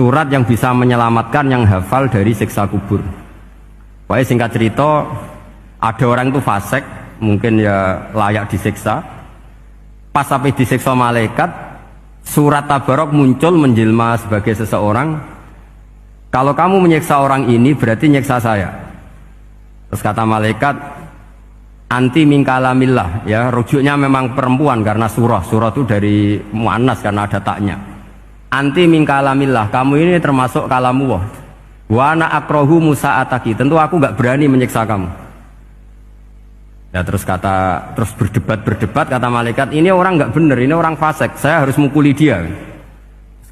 surat yang bisa menyelamatkan yang hafal dari siksa kubur. Pokoknya singkat cerita, ada orang itu fasik, mungkin ya layak disiksa. Pas sampai disiksa malaikat, surat Tabarok muncul menjelma sebagai seseorang. Kalau kamu menyiksa orang ini berarti nyiksa saya. Terus kata malaikat, anti min kalamillah, ya rujuknya memang perempuan karena surah itu dari muannas karena ada taknya. Anti min kalamillah, kamu ini termasuk kalamullah. Wa ana akrahu musa'ataki, tentu aku nggak berani menyiksa kamu. Ya terus berdebat kata malaikat, ini orang nggak benar, ini orang fasik, saya harus mukuli dia.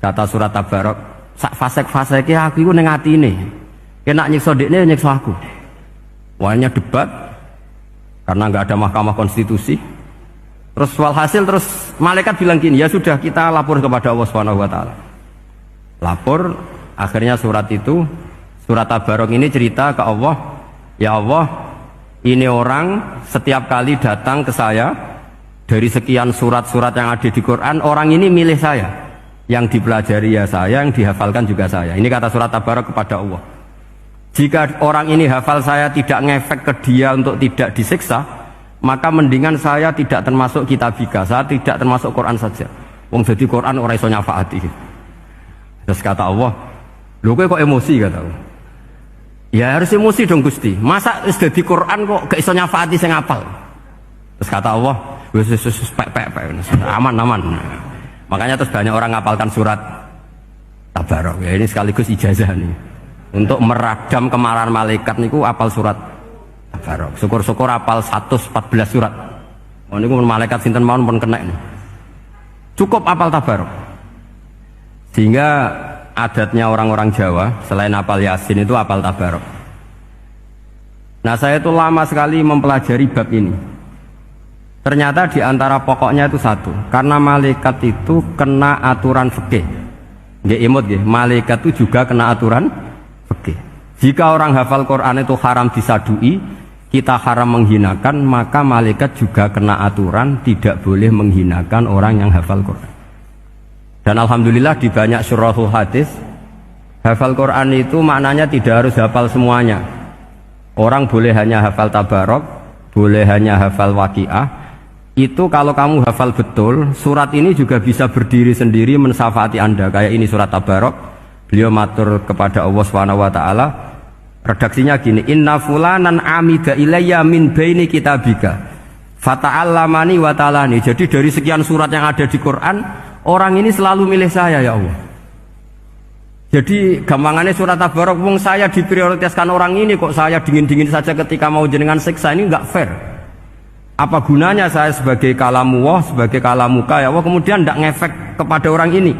Kata surat Tabarok, sak fasik-fasiknya aku itu ning atine. Kena nyiksa dekne nyiksa aku. Wahnya debat karena nggak ada mahkamah konstitusi. Terus walhasil terus malaikat bilang gini, ya sudah kita lapor kepada Allah Subhanahu wa taala. Lapor, akhirnya surat Tabarok ini cerita ke Allah, ya Allah, ini orang setiap kali datang ke saya dari sekian surat-surat yang ada di Quran, orang ini milih saya. Yang dipelajari ya saya, yang dihafalkan juga saya. Ini kata surat Tabarok kepada Allah. Jika orang ini hafal saya tidak ngefek ke dia untuk tidak disiksa, maka mendingan saya tidak termasuk kitabika, saya tidak termasuk Quran saja. Wong jadi Quran ora iso nyafaati. Terus kata Allah, lho kowe kok emosi kata Allah. Ya harus emosi dong Gusti. Masa wis dadi Quran kok gak iso nyafaati sing apal. Terus kata Allah, wis pek aman. Makanya terus banyak orang ngapalkan surat Tabarok. Ya ini sekaligus ijazah nih. Untuk meradam kemarahan malaikat niku apal surat Tabarok. Syukur-syukur apal 114 surat. Oh niku malaikat sinten mawon pun kena nih. Cukup apal Tabarok. Sehingga adatnya orang-orang Jawa selain apal Yasin itu apal Tabarok. Nah saya itu lama sekali mempelajari bab ini. Ternyata di antara pokoknya itu satu, karena malaikat itu kena aturan fikih. Nggih imut nggih, malaikat itu juga kena aturan fikih. Jika orang hafal Quran itu haram disadui, kita haram menghinakan, maka malaikat juga kena aturan tidak boleh menghinakan orang yang hafal Quran. Dan alhamdulillah di banyak syurahul hadis, hafal Quran itu maknanya tidak harus hafal semuanya. Orang boleh hanya hafal Tabarok, boleh hanya hafal Waqiah. Itu kalau kamu hafal betul, surat ini juga bisa berdiri sendiri mensyafaati Anda. Kayak ini surat Tabarok, beliau matur kepada Allah Subhanahu wa taala. Redaksinya gini, inna fulanan amida ilayya min baini kitabika fata'allamani wa ta'alani. Jadi dari sekian surat yang ada di Quran, orang ini selalu milih saya ya Allah. Jadi gampangannya surat Tabarok, wong saya diprioritaskan orang ini kok saya dingin-dingin saja ketika mau jenengan siksa, ini enggak fair. Apa gunanya saya sebagai kalamullah, sebagai kalamuka ya Allah, kemudian tidak ngefek kepada orang ini.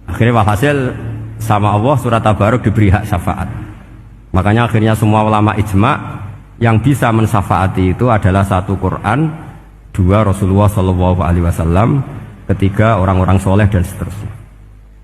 Akhirnya walhasil sama Allah surat Tabarok diberi hak syafaat. Makanya akhirnya semua ulama ijma yang bisa mensyafaati itu adalah satu Quran, dua Rasulullah SAW, ketiga orang-orang soleh dan seterusnya.